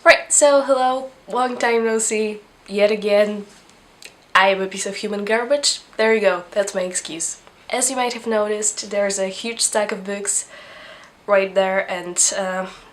Right, so hello, long time no see, yet again. I am a piece of human garbage. There you go, that's my excuse. As you might have noticed, there's a huge stack of books right there, and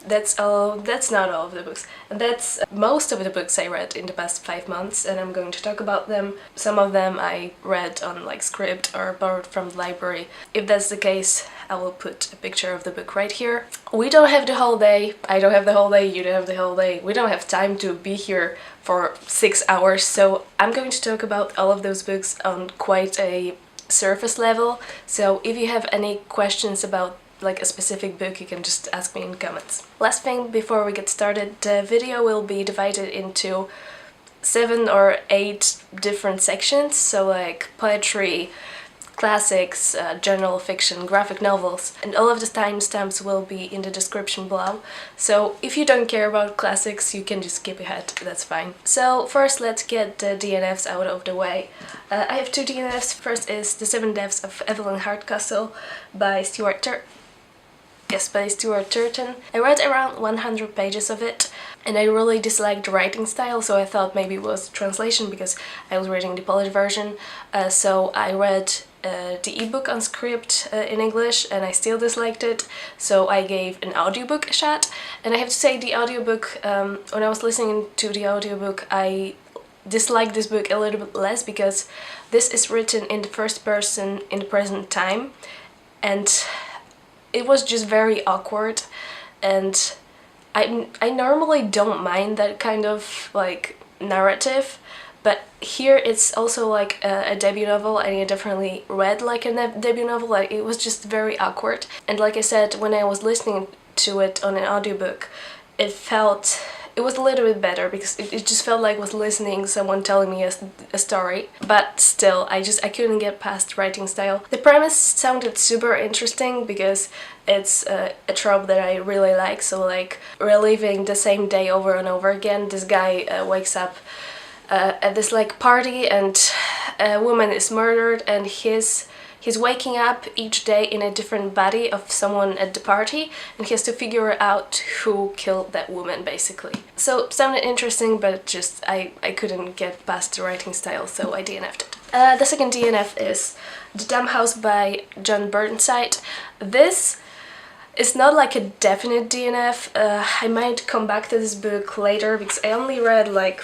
that's not all of the books. And that's most of the books I read in the past 5 months, and I'm going to talk about them. Some of them I read on like script or borrowed from the library. If that's the case, I will put a picture of the book right here. We don't have the whole day, I don't have the whole day, you don't have the whole day. We don't have time to be here for 6 hours, so I'm going to talk about all of those books on quite a surface level. So if you have any questions about like a specific book, you can just ask me in comments. Last thing before we get started, the video will be divided into 7 or 8 different sections, so like poetry, classics, journal fiction, graphic novels, and all of the timestamps will be in the description below. So if you don't care about classics, you can just skip ahead, that's fine. So first let's get the DNFs out of the way. I have 2 DNFs. First is The 7 Deaths of Evelyn Hardcastle by Stuart Turton. I read around 100 pages of it, and I really disliked the writing style, so I thought maybe it was translation because I was reading the Polish version. So I read the ebook on script in English, and I still disliked it, so I gave an audiobook a shot. And I have to say, the audiobook, when I was listening to the audiobook, I disliked this book a little bit less because this is written in the first person in the present time, and it was just very awkward. And I normally don't mind that kind of like narrative, but here it's also like a debut novel, and it definitely read like a debut novel. Like, it was just very awkward. And like I said, when I was listening to it on an audiobook, it was a little bit better because it just felt like I was listening someone telling me a story. But still, I couldn't get past the writing style. The premise sounded super interesting because it's a trope that I really like. So like reliving the same day over and over again. This guy wakes up at this like party, and a woman is murdered, and he's waking up each day in a different body of someone at the party, and he has to figure out who killed that woman, basically. So sounded interesting, but just I couldn't get past the writing style, so I DNF'd it. The second DNF is The Dumb House by John Burnside. This is not like a definite DNF. I might come back to this book later because I only read like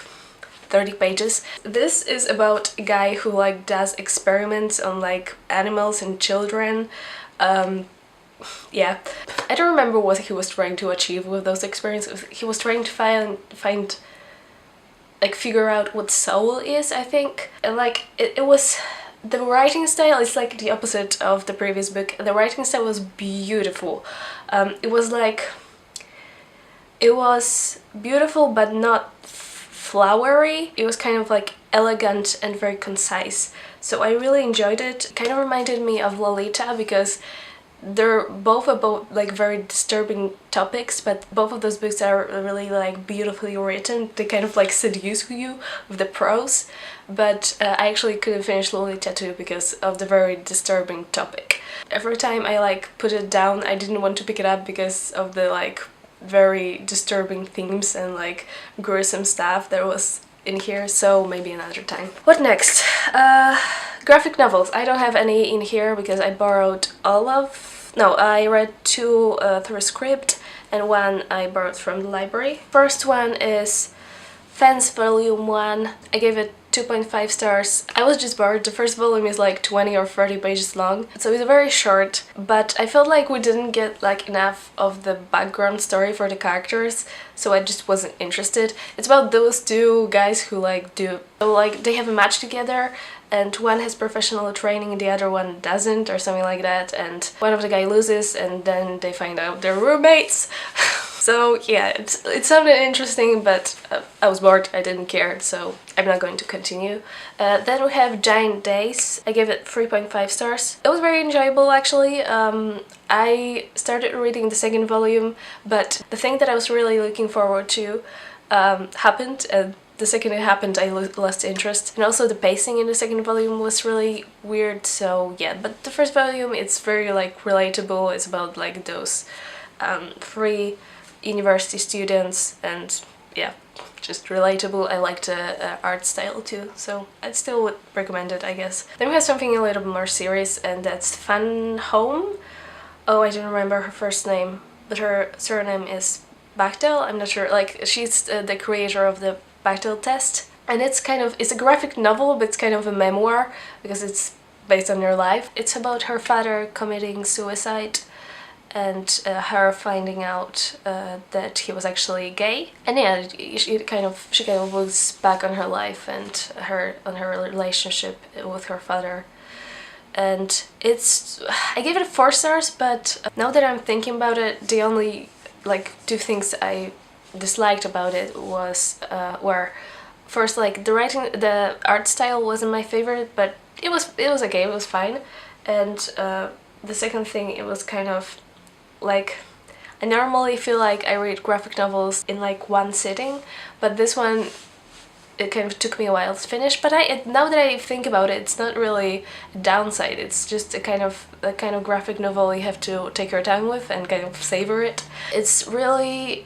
30 pages. This is about a guy who like does experiments on like animals and children. Yeah, I don't remember what he was trying to achieve with those experiments. He was trying to find like figure out what soul is, I think. And like it was, the writing style is like the opposite of the previous book. The writing style was beautiful. It was beautiful but not flowery. It was kind of like elegant and very concise, so I really enjoyed it. It kind of reminded me of Lolita because they're both about like very disturbing topics, but both of those books are really like beautifully written. They kind of like seduce you with the prose, but I actually couldn't finish Lolita too because of the very disturbing topic. Every time I like put it down, I didn't want to pick it up because of the like very disturbing themes and like gruesome stuff that was in here, so maybe another time. What next? Graphic novels. I don't have any in here because I borrowed I read 2 through script, and 1 I borrowed from the library. First one is Fence Volume 1. I gave it 2.5 stars. I was just bored. The first volume is like 20 or 30 pages long, so it's very short, but I felt like we didn't get like enough of the background story for the characters, so I just wasn't interested. It's about those 2 guys who they have a match together, and one has professional training and the other one doesn't, or something like that, and one of the guy loses, and then they find out they're roommates. So yeah, it sounded interesting, but I was bored, I didn't care, so I'm not going to continue. Then we have Giant Days. I gave it 3.5 stars. It was very enjoyable, actually. I started reading the 2nd volume, but the thing that I was really looking forward to happened, and the second it happened I lost interest. And also the pacing in the 2nd volume was really weird, so yeah. But the first volume, it's very like relatable. It's about like those 3 university students, and yeah, just relatable. I like the art style too, so I still would recommend it, I guess. Then we have something a little bit more serious, and that's Van Home. Oh, I don't remember her first name, but her surname is Bechdel. I'm not sure. Like, she's the creator of the Bechdel test, and it's a graphic novel, but it's kind of a memoir because it's based on her life. It's about her father committing suicide and her finding out that he was actually gay. And yeah, she kind of looks back on her life and her relationship with her father. And I gave it 4 stars, but now that I'm thinking about it, the only like 2 things I disliked about it were first, like, the art style wasn't my favorite, but it was okay, it was fine. And the second thing, it was kind of like, I normally feel like I read graphic novels in like one sitting, but this one, it kind of took me a while to finish. But now that I think about it, it's not really a downside. It's just a kind of graphic novel you have to take your time with and kind of savor it. It's really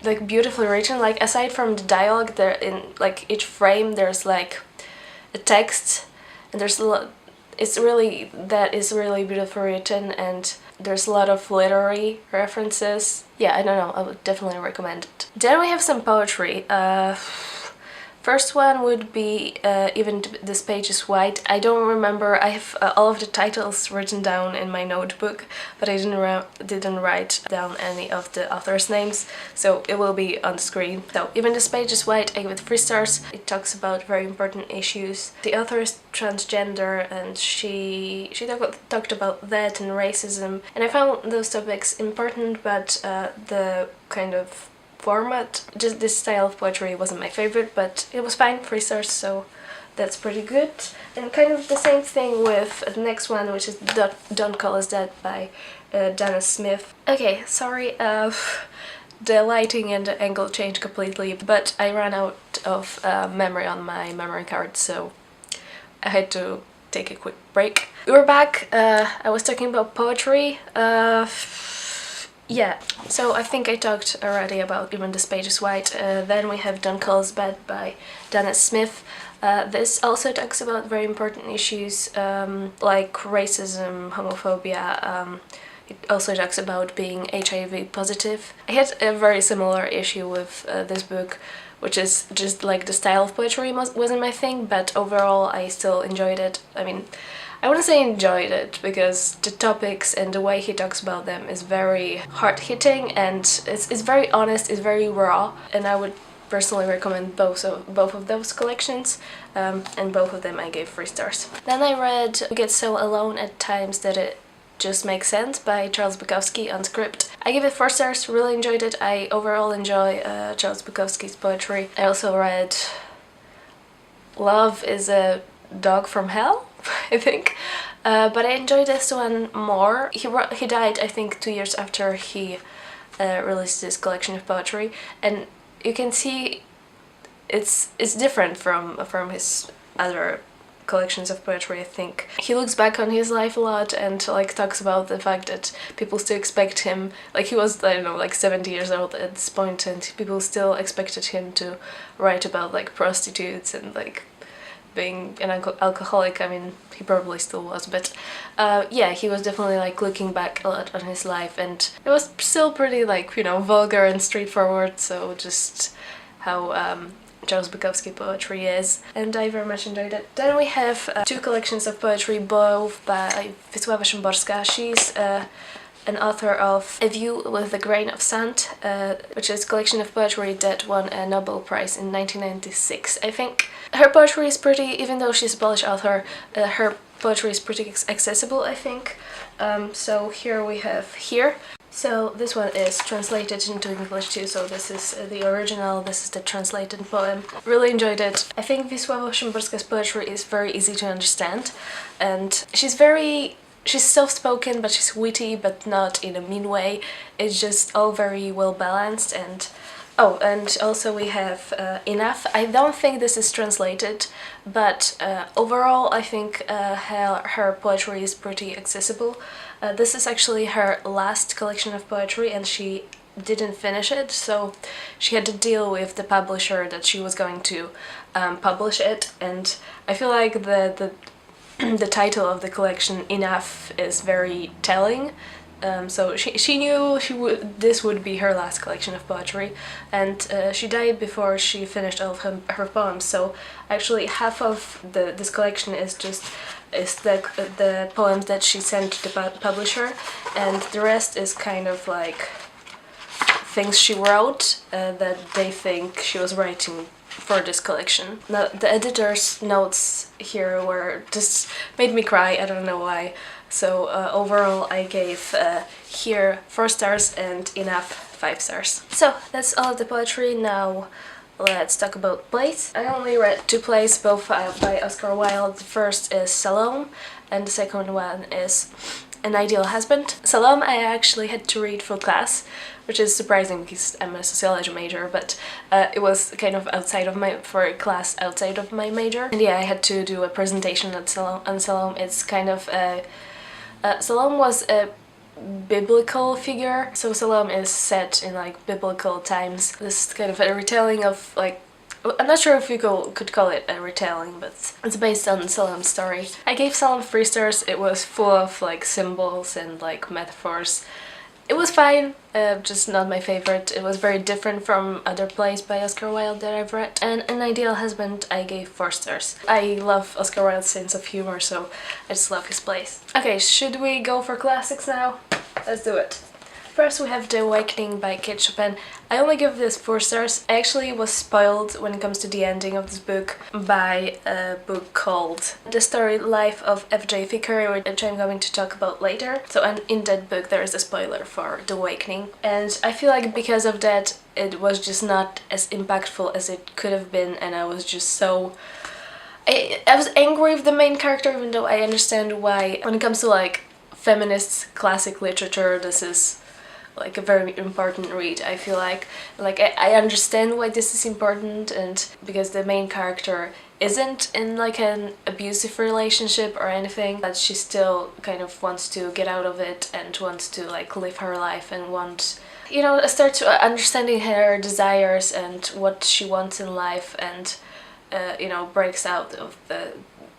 like beautifully written. Like, aside from the dialogue, there in like each frame there's like a text, and there's a lot. It's really beautifully written, and there's a lot of literary references. Yeah, I don't know, I would definitely recommend it. Then we have some poetry. First one would be Even This Page is White. I don't remember, I have all of the titles written down in my notebook, but I didn't write down any of the authors' names, so it will be on the screen. So, Even This Page is White, I give it 3 stars. It talks about very important issues. The author is transgender, and she talked about that and racism, and I found those topics important, but the kind of format, just this style of poetry wasn't my favorite, but it was fine, 3 stars, so that's pretty good. And kind of the same thing with the next one, which is Don't Call Us Dead by Danez Smith. Okay, sorry, the lighting and the angle changed completely, but I ran out of memory on my memory card, so I had to take a quick break. We're back. I was talking about poetry. Yeah, so I think I talked already about Even This Page is White. Then we have Don't Call Us Bad by Danez Smith. This also talks about very important issues like racism, homophobia. It also talks about being HIV positive. I had a very similar issue with this book, which is just like the style of poetry wasn't my thing, but overall I still enjoyed it. I mean, I wouldn't say enjoyed it, because the topics and the way he talks about them is very hard-hitting, and it's very honest, it's very raw, and I would personally recommend both of those collections, and both of them I gave 3 stars. Then I read We Get So Alone at Times That It Just Makes Sense by Charles Bukowski on Script. I give it 4 stars, really enjoyed it. I overall enjoy Charles Bukowski's poetry. I also read Love is a Dog from Hell, I think, but I enjoyed this one more. He died, I think, 2 years after he released this collection of poetry, and you can see it's different from his other collections of poetry. I think he looks back on his life a lot and like talks about the fact that people still expect him, like he was, I don't know, like 70 years old at this point, and people still expected him to write about like prostitutes and like being an alcoholic. I mean, he probably still was, but yeah, he was definitely like looking back a lot on his life, and it was still pretty like, you know, vulgar and straightforward, so just how Charles Bukowski poetry is, and I very much enjoyed it. Then we have 2 collections of poetry, both by Wisława Szymborska. She's an author of A View with a Grain of Sand, which is a collection of poetry that won a Nobel Prize in 1996, I think. Her poetry is pretty, even though she's a Polish author, her poetry is pretty accessible, I think. So here we have Here. So this one is translated into English too, so this is the original, this is the translated poem. Really enjoyed it. I think Wisława Szymborska's poetry is very easy to understand, and she's soft-spoken, but she's witty, but not in a mean way. It's just all very well balanced. And oh, and also we have Enough. I don't think this is translated, but overall I think her poetry is pretty accessible. This is actually her last collection of poetry, and she didn't finish it, so she had to deal with the publisher that she was going to publish it, and I feel like the title of the collection, Enough, is very telling. So she knew this would be her last collection of poetry, and she died before she finished all of her poems. So actually half of this collection is the poems that she sent to the publisher, and the rest is kind of like things she wrote that they think she was writing for this collection. Now, the editor's notes here were just made me cry, I don't know why. So overall I gave here 4 stars and Enough 5 stars. So that's all of the poetry. Now let's talk about plays. I only read 2 plays, both by Oscar Wilde. The first is Salome and the second one is An Ideal Husband. Salome I actually had to read for class, which is surprising because I'm a sociology major, but it was kind of for a class outside of my major. And yeah, I had to do a presentation on Salome. It's kind of Salome was a biblical figure, so Salome is set in like biblical times. This is kind of a retelling of like, I'm not sure if you could call it a retelling, but it's based on Salome's story. I gave Salome 3 stars. It was full of like symbols and like metaphors. It was fine, just not my favorite. It was very different from other plays by Oscar Wilde that I've read. And An Ideal Husband I gave 4 stars. I love Oscar Wilde's sense of humor, so I just love his plays. Okay, should we go for classics now? Let's do it. First we have The Awakening by Chopin. I only give this 4 stars. I actually was spoiled when it comes to the ending of this book by a book called The Story Life of F.J. Thackeray, which I'm going to talk about later. So in that book there is a spoiler for The Awakening, and I feel like because of that it was just not as impactful as it could have been, and I was just so... I was angry with the main character, even though I understand why. When it comes to like feminist classic literature, this is like a very important read. I feel like I understand why this is important, and because the main character isn't in like an abusive relationship or anything, but she still kind of wants to get out of it and wants to like live her life and want, you know, start to understanding her desires and what she wants in life, and you know, breaks out of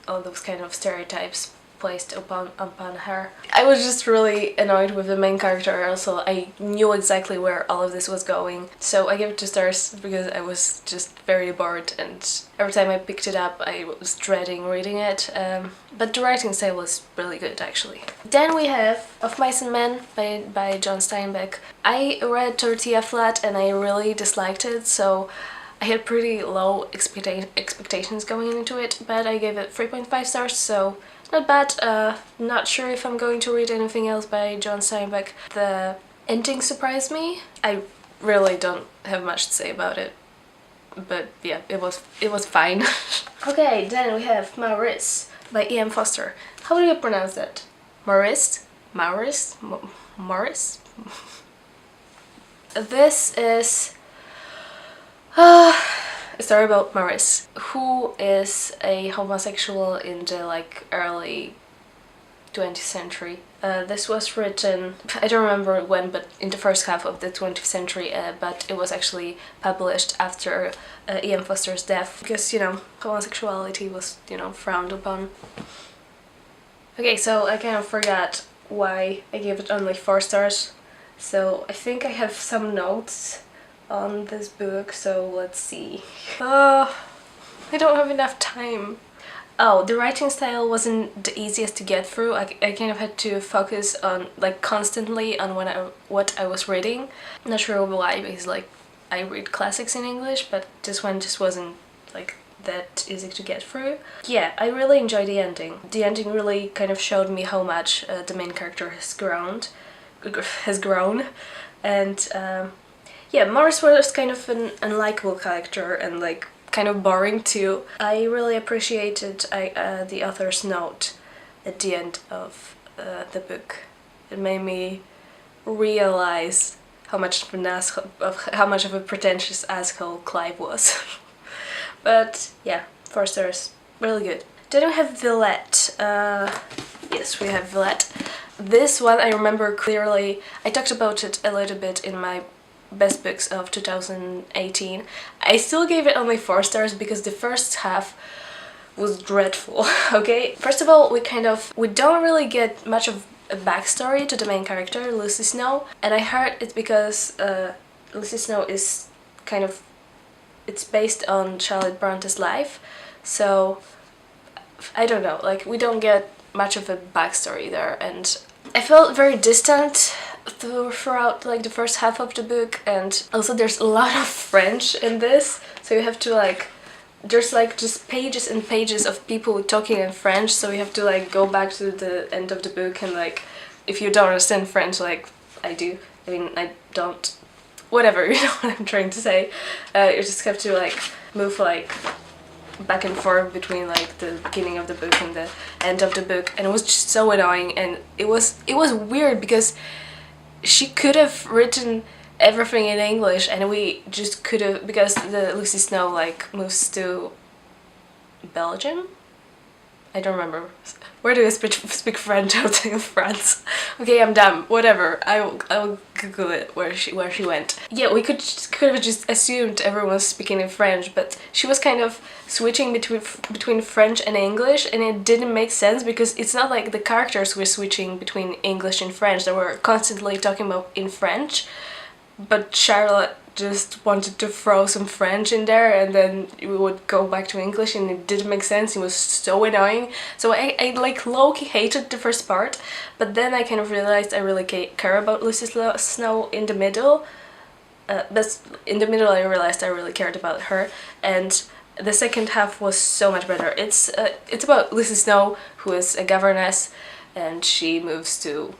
all those kind of stereotypes placed upon her. I was just really annoyed with the main character. Also, I knew exactly where all of this was going, so I gave it 2 stars because I was just very bored, and every time I picked it up I was dreading reading it, but the writing style was really good actually. Then we have Of Mice and Men by John Steinbeck. I read Tortilla Flat and I really disliked it, so I had pretty low expectations going into it, but I gave it 3.5 stars, so not bad. Not sure if I'm going to read anything else by John Steinbeck. The ending surprised me. I really don't have much to say about it, but yeah, it was fine. Okay, then we have Murice by E.M. Forster. How do you pronounce that? Murice? Murice? Murice? This is a story about Murice, who is a homosexual in the like early 20th century. This was written, I don't remember when, but in the first half of the 20th century, but it was actually published after E.M. Forster's death, because, you know, homosexuality was, you know, frowned upon. Okay, so I kind of forgot why I gave it only 4 stars, so I think I have some notes on this book, so let's see. I don't have enough time. Oh, the writing style wasn't the easiest to get through. I kind of had to focus on like constantly on what I was reading. Not sure why, because like I read classics in English, but this one just wasn't like that easy to get through. Yeah, I really enjoyed the ending. The ending really kind of showed me how much the main character has grown, and yeah, Murice was kind of an unlikable character and like kind of boring too. I really appreciated the author's note at the end of the book. It made me realize how much of a pretentious asshole Clive was. But yeah, 4 stars, really good. Then we have Villette. Yes, we have Villette. This one I remember clearly. I talked about it a little bit in my best books of 2018. I still gave it only 4 stars because the first half was dreadful. Okay, first of all, we don't really get much of a backstory to the main character, Lucy Snow, and I heard it's because Lucy Snow is it's based on Charlotte Bronte's life, so I don't know, like we don't get much of a backstory there, and I felt very distant throughout like the first half of the book, and also there's a lot of French in this, so you have to like, there's like just pages and pages of people talking in French, so you have to like go back to the end of the book, and like if you don't understand French, like I do, I mean I don't, whatever, you know what I'm trying to say, you just have to like move like back and forth between like the beginning of the book and the end of the book, and it was just so annoying, and it was weird because she could have written everything in English and we just could have, because the Lucy Snow like moves to Belgium? I don't remember. Where do I speak French out in France? Okay, I'm dumb. Whatever. I'll Google it where she went. Yeah, we could have just assumed everyone was speaking in French, but she was kind of switching between French and English, and it didn't make sense because it's not like the characters were switching between English and French. They were constantly talking about in French, but Charlotte just wanted to throw some French in there, and then we would go back to English, and it didn't make sense. It was so annoying. So I like low-key hated the first part, but then I kind of realized I really care about Lucy Snow in the middle. But in the middle I realized I really cared about her, and the second half was so much better. It's about Lucy Snow, who is a governess, and she moves to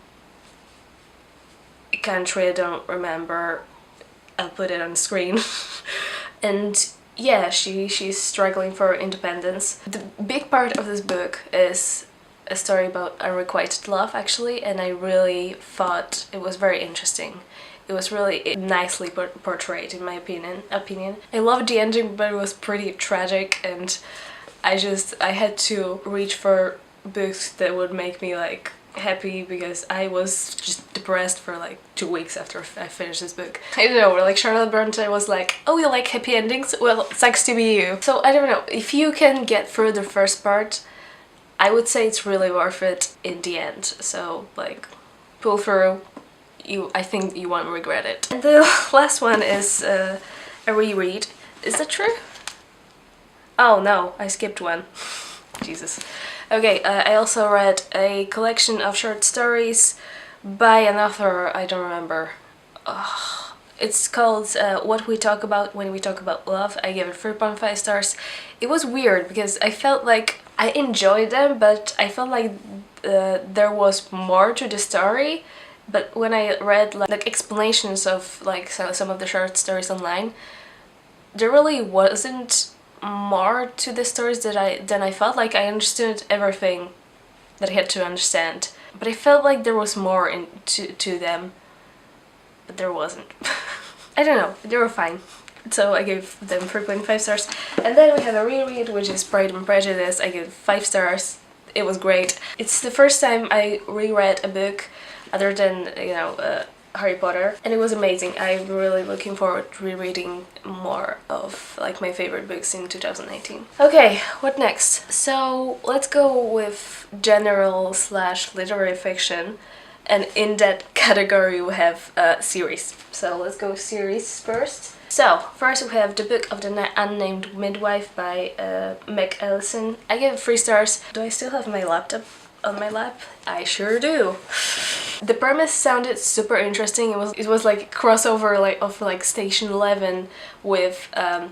a country I don't remember. I'll put it on the screen. And yeah, she's struggling for independence. The big part of this book is a story about unrequited love, actually, and I really thought it was very interesting. It was really nicely portrayed, in my opinion. I loved the ending, but it was pretty tragic, and I had to reach for books that would make me like happy, because I was just depressed for like 2 weeks after I finished this book. I don't know, like Charlotte Bronte was like, oh, you like happy endings? Well, sucks to be you. So I don't know, if you can get through the first part, I would say it's really worth it in the end. So like, pull through. I think you won't regret it. And the last one is a reread. Is that true? Oh no, I skipped one. Jesus. Okay, I also read a collection of short stories by an author I don't remember. It's called What We Talk About When We Talk About Love. I gave it 3.5 stars. It was weird because I felt like I enjoyed them, but I felt like there was more to the story. But when I read like explanations of like some of the short stories online, there really wasn't more to the stories than I felt. Like I understood everything that I had to understand, but I felt like there was more to them, but there wasn't. I don't know, they were fine. So I gave them 3.5 stars. And then we have a reread, which is Pride and Prejudice. I gave 5 stars. It was great. It's the first time I reread a book other than, you know, Harry Potter, and it was amazing. I'm really looking forward to rereading more of like my favorite books in 2018. Okay, what next? So let's go with general / literary fiction, and in that category we have series. So let's go series first. So first we have The Book of the Unnamed Midwife by Meg Allison. I gave it 3 stars. Do I still have my laptop on my lap? I sure do. The premise sounded super interesting. It was like a crossover of Station 11 with The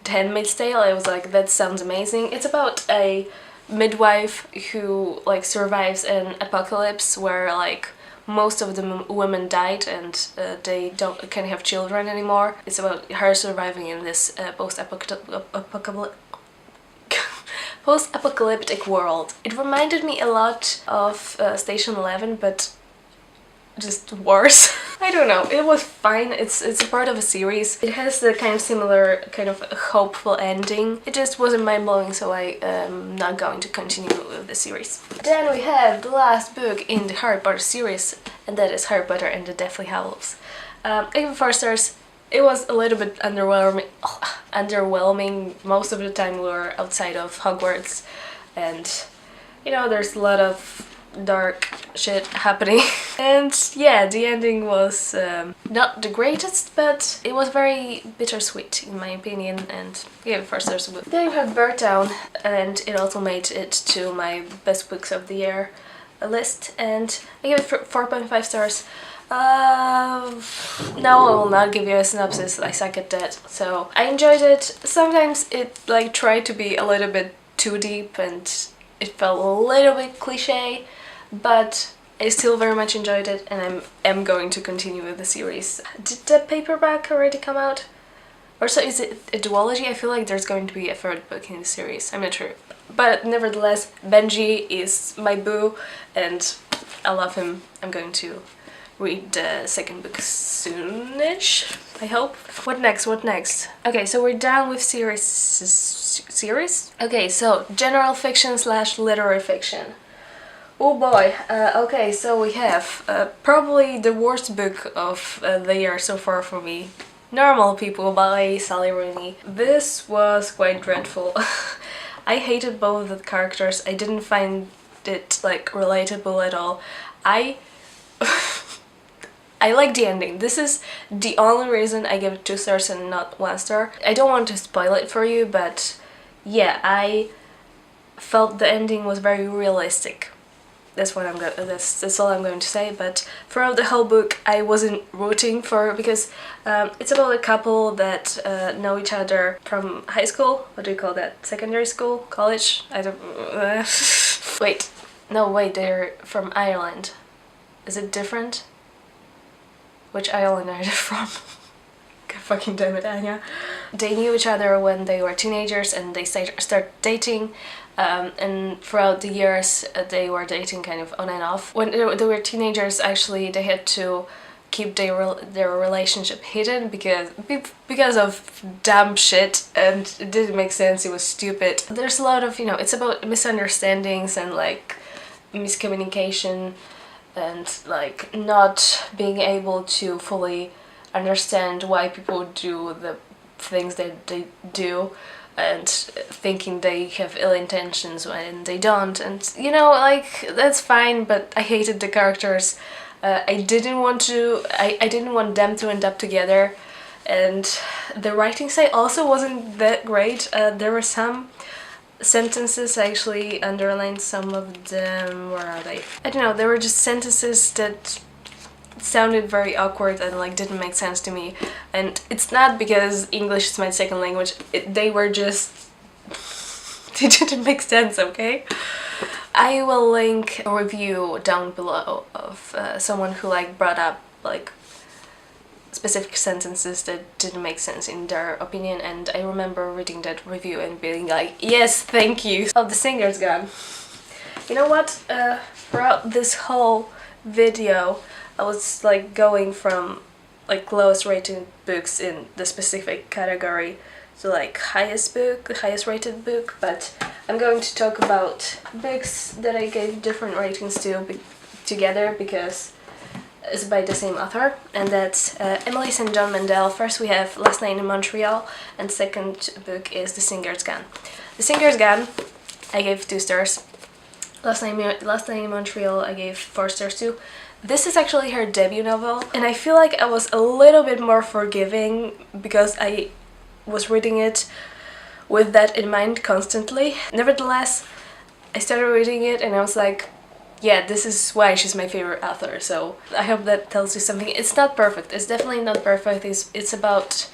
Handmaid's Tale. I was like, that sounds amazing. It's about a midwife who like survives an apocalypse where like most of the women died and they can't have children anymore. It's about her surviving in this post-apocalyptic world. It reminded me a lot of Station 11, but just worse. I don't know, it was fine. It's a part of a series. It has the kind of similar kind of hopeful ending. It just wasn't mind-blowing, so I am not going to continue with the series. Then we have the last book in the Harry Potter series, and that is Harry Potter and the Deathly Hallows. I give it 4 stars. It was a little bit underwhelming. Most of the time we were outside of Hogwarts, and you know, there's a lot of dark shit happening. And yeah, the ending was not the greatest, but it was very bittersweet in my opinion, and yeah, 4 stars. Then you have Birdtown, and it also made it to my best books of the year list, and I give it 4.5 stars. No, I will not give you a synopsis, I suck at that. So I enjoyed it. Sometimes it like tried to be a little bit too deep and it felt a little bit cliche, but I still very much enjoyed it, and am going to continue with the series. Did the paperback already come out? Or so is it a duology? I feel like there's going to be a third book in the series, I'm not sure. But nevertheless, Benji is my boo and I love him. I'm going to read the second book soonish, I hope. What next? What next? Okay, so we're done with series? Okay, so general fiction / literary fiction. Oh boy, okay, so we have probably the worst book of the year so far for me. Normal People by Sally Rooney. This was quite dreadful. I hated both of the characters. I didn't find it like relatable at all. I like the ending. This is the only reason I give it 2 stars and not 1 star. I don't want to spoil it for you, but yeah, I felt the ending was very realistic. That's what that's all I'm going to say. But throughout the whole book, I wasn't rooting for, because it's about a couple that know each other from high school. What do you call that? Secondary school? College? I don't. Wait, they're from Ireland. Is it different? Which island are they from? God fucking damn it, Anya. They knew each other when they were teenagers and they start dating. And throughout the years they were dating kind of on and off. When they were teenagers, actually they had to keep their relationship hidden because of dumb shit, and it didn't make sense, it was stupid. There's a lot of, you know, it's about misunderstandings and like miscommunication and like not being able to fully understand why people do the things that they do, and thinking they have ill intentions when they don't, and you know, like, that's fine, but I hated the characters. I didn't want them to end up together, and the writing style also wasn't that great. There were some sentences, I actually underlined some of them. Where are they? I don't know, there were just sentences that sounded very awkward and like didn't make sense to me, and it's not because English is my second language, they didn't make sense, okay? I will link a review down below of someone who like brought up like specific sentences that didn't make sense in their opinion, and I remember reading that review and being like, yes, thank you. Oh, the singer's gone. You know what? Throughout this whole video I was like going from like lowest rated books in the specific category to like highest rated book, but I'm going to talk about books that I gave different ratings to together because it's by the same author, and that's Emily St. John Mandel. First we have Last Night in Montreal, and second book is The Singer's Gun. The Singer's Gun I gave 2 stars. Last Night in Montreal I gave 4 stars too. This is actually her debut novel, and I feel like I was a little bit more forgiving because I was reading it with that in mind constantly. Nevertheless, I started reading it and I was like, yeah, this is why she's my favorite author, so I hope that tells you something. It's not perfect, it's definitely not perfect, it's about...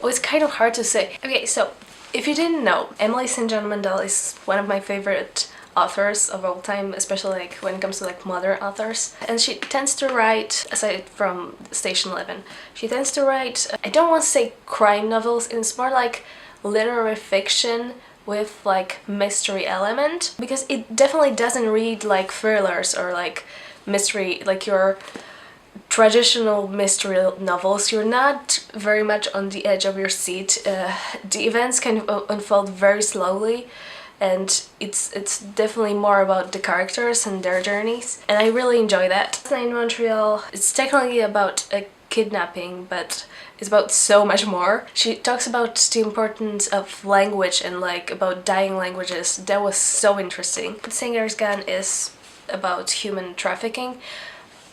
oh, it's kind of hard to say. Okay, so if you didn't know, Emily St. John Mandel is one of my favorite authors of all time, especially like when it comes to like modern authors, and she tends to write, aside from Station 11, she tends to write, I don't want to say crime novels, it's more like literary fiction with like mystery element, because it definitely doesn't read like thrillers or like mystery, like your traditional mystery novels. You're not very much on the edge of your seat. The events kind of unfold very slowly, and it's definitely more about the characters and their journeys, and I really enjoy that. Last Night in Montreal, it's technically about a kidnapping, but it's about so much more. She talks about the importance of language and like about dying languages. That was so interesting. The Singer's Gun is about human trafficking,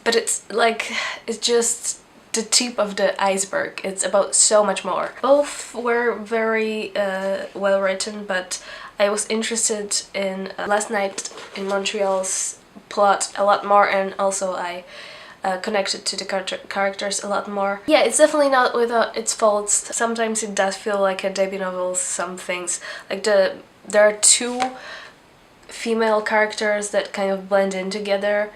but it's like, it's just the tip of the iceberg. It's about so much more. Both were very well written, but I was interested in Last Night in Montreal's plot a lot more, and also I connected to the characters a lot more. Yeah, it's definitely not without its faults. Sometimes it does feel like a debut novel, some things. Like there are two female characters that kind of blend in together.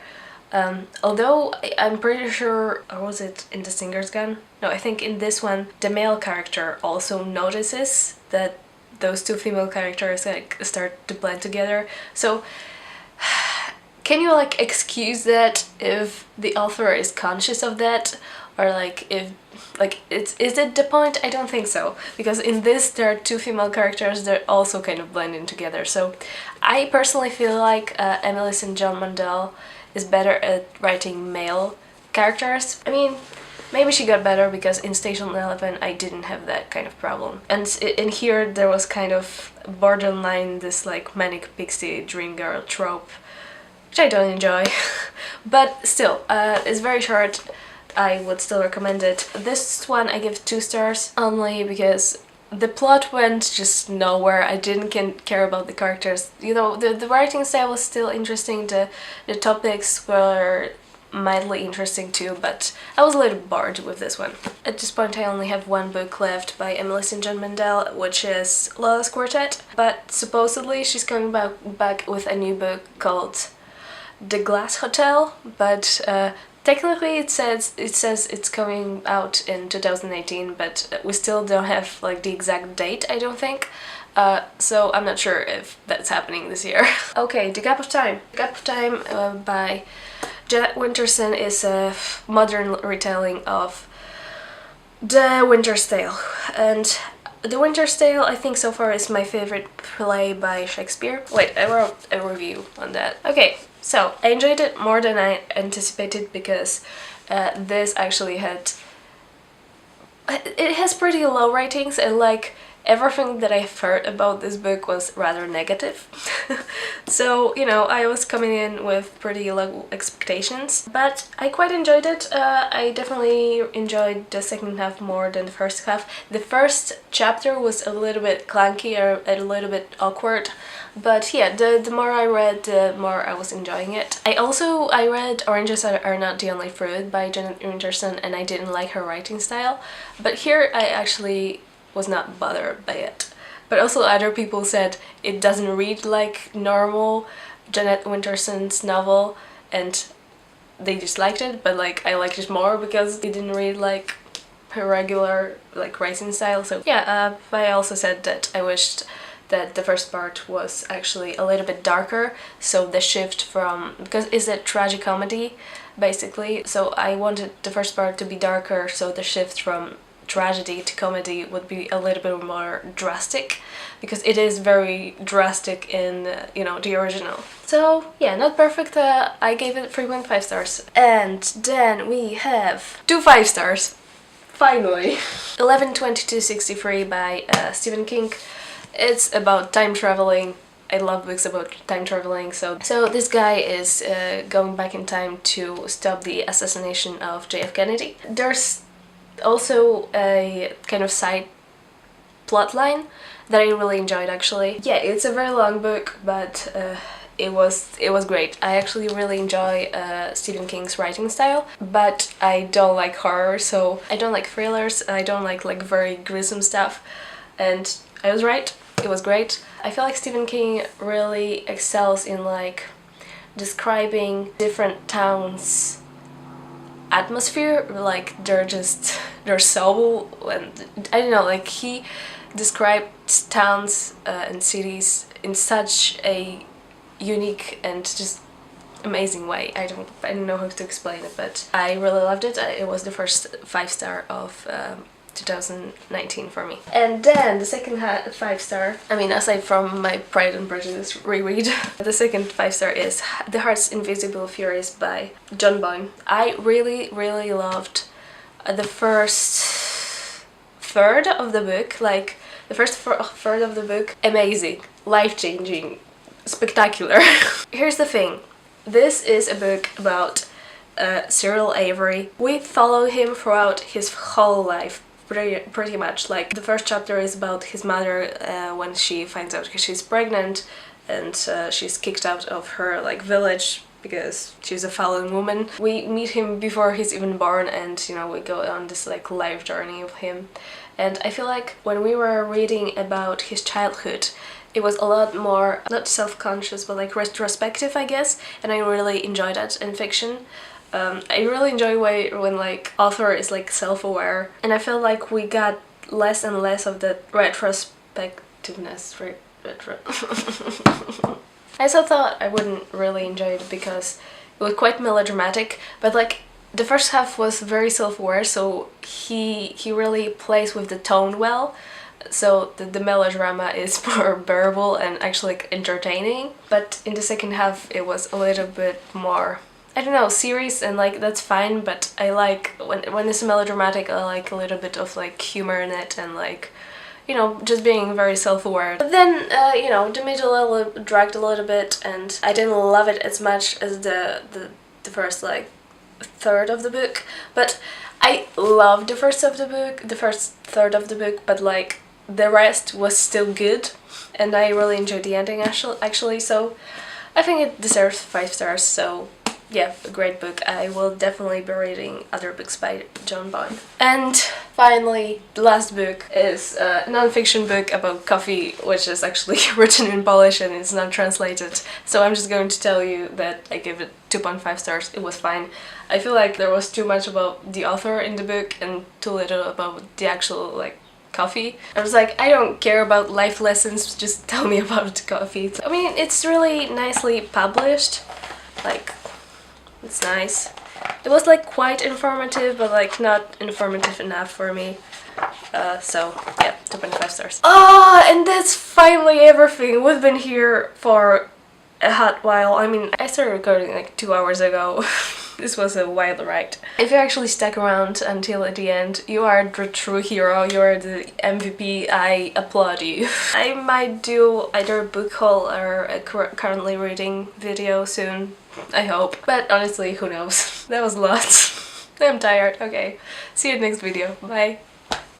Although I'm pretty sure, or was it in The Singer's Gun? No, I think in this one the male character also notices that those two female characters like start to blend together. So can you like excuse that if the author is conscious of that, or like if like is it the point? I don't think so, because in this there are two female characters that also kind of blend in together. So I personally feel like Emily St. John Mandel is better at writing male characters. I mean, maybe she got better because in Station 11 I didn't have that kind of problem. And in here there was kind of borderline this like manic pixie dream girl trope, which I don't enjoy. But still, it's very short. I would still recommend it. This one I give 2 stars only because the plot went just nowhere. I didn't care about the characters. You know, the writing style was still interesting, the topics were mildly interesting too, but I was a little bored with this one. At this point I only have one book left by Emily St. John Mandel, which is Lola's Quartet, but supposedly she's coming back with a new book called The Glass Hotel, but technically it says it's coming out in 2018, but we still don't have like the exact date, I don't think. So I'm not sure if that's happening this year. Okay, The Gap of Time. The Gap of Time by Jeanette Winterson is a modern retelling of The Winter's Tale. And The Winter's Tale, I think so far is my favorite play by Shakespeare. Wait, I wrote a review on that. Okay, so I enjoyed it more than I anticipated because this actually it has pretty low ratings, and like everything that I've heard about this book was rather negative. So, you know, I was coming in with pretty low expectations, but I quite enjoyed it. I definitely enjoyed the second half more than the first half. The first chapter was a little bit clunky or a little bit awkward, but yeah, the more I read, the more I was enjoying it. I read Oranges Are Not the Only Fruit by Janet Winterson, and I didn't like her writing style, but here I actually was not bothered by it. But also other people said it doesn't read like normal Janet Winterson's novel, and they disliked it, but like I liked it more because it didn't read like her regular like writing style. So yeah, I also said that I wished that the first part was actually a little bit darker, so the shift from, because it's a tragicomedy basically, so I wanted the first part to be darker, so the shift from tragedy to comedy would be a little bit more drastic, because it is very drastic in you know, the original. So yeah, not perfect. I gave it 3.5 stars. And then we have 2 5 stars. Finally. 11/22/63 by Stephen King. It's about time traveling. I love books about time traveling. So this guy is going back in time to stop the assassination of JF Kennedy. There's also a kind of side plot line that I really enjoyed actually. Yeah, it's a very long book, but it was great. I actually really enjoy Stephen King's writing style, but I don't like horror, so I don't like thrillers, I don't like very gruesome stuff, and I was right, it was great. I feel like Stephen King really excels in like describing different towns' atmosphere, like their soul, and I don't know, like he described towns and cities in such a unique and just amazing way. I don't know how to explain it, but I really loved it. It was the first 5-star of 2019 for me. And then the second 5-star, I mean, aside from my Pride and Prejudice reread, the second 5-star is The Heart's Invisible Furies by John Boyne. I really loved the first third of the book, like the first third of the book, amazing, life-changing, spectacular. Here's the thing. This is a book about Cyril Avery. We follow him throughout his whole life, pretty much. Like, the first chapter is about his mother when she finds out she's pregnant, and she's kicked out of her like village because she's a fallen woman. We meet him before he's even born, and you know, we go on this like life journey of him. And I feel like when we were reading about his childhood, it was a lot more, not self-conscious, but like retrospective, I guess, and I really enjoy that in fiction. I really enjoy when like author is like self-aware, and I feel like we got less and less of that retrospectiveness. I also thought I wouldn't really enjoy it because it was quite melodramatic, but like the first half was very self-aware, so he really plays with the tone well, so the melodrama is more bearable and actually like entertaining. But in the second half it was a little bit more, I don't know, serious, and like that's fine, but I like when it's melodramatic, I like a little bit of like humor in it, and like, you know, just being very self-aware. But then, you know, the middle dragged a little bit, and I didn't love it as much as the first like third of the book. But I loved the first third of the book, but like the rest was still good, and I really enjoyed the ending actually. So I think it deserves 5 stars. So yeah, a great book. I will definitely be reading other books by John Boyne. And finally, the last book is a non-fiction book about coffee, which is actually written in Polish and it's not translated. So I'm just going to tell you that I give it 2.5 stars. It was fine. I feel like there was too much about the author in the book and too little about the actual like coffee. I was like, I don't care about life lessons, just tell me about coffee. I mean, it's really nicely published. Like, it's nice. It was like quite informative, but like not informative enough for me. So yeah, 2.5 stars. Oh, and that's finally everything. We've been here for a hot while. I mean, I started recording like 2 hours ago. This was a wild ride. If you actually stuck around until the end, you are the true hero. You are the MVP. I applaud you. I might do either a book haul or a currently reading video soon. I hope. But honestly, who knows? That was a lot. I'm tired. Okay. See you in the next video. Bye.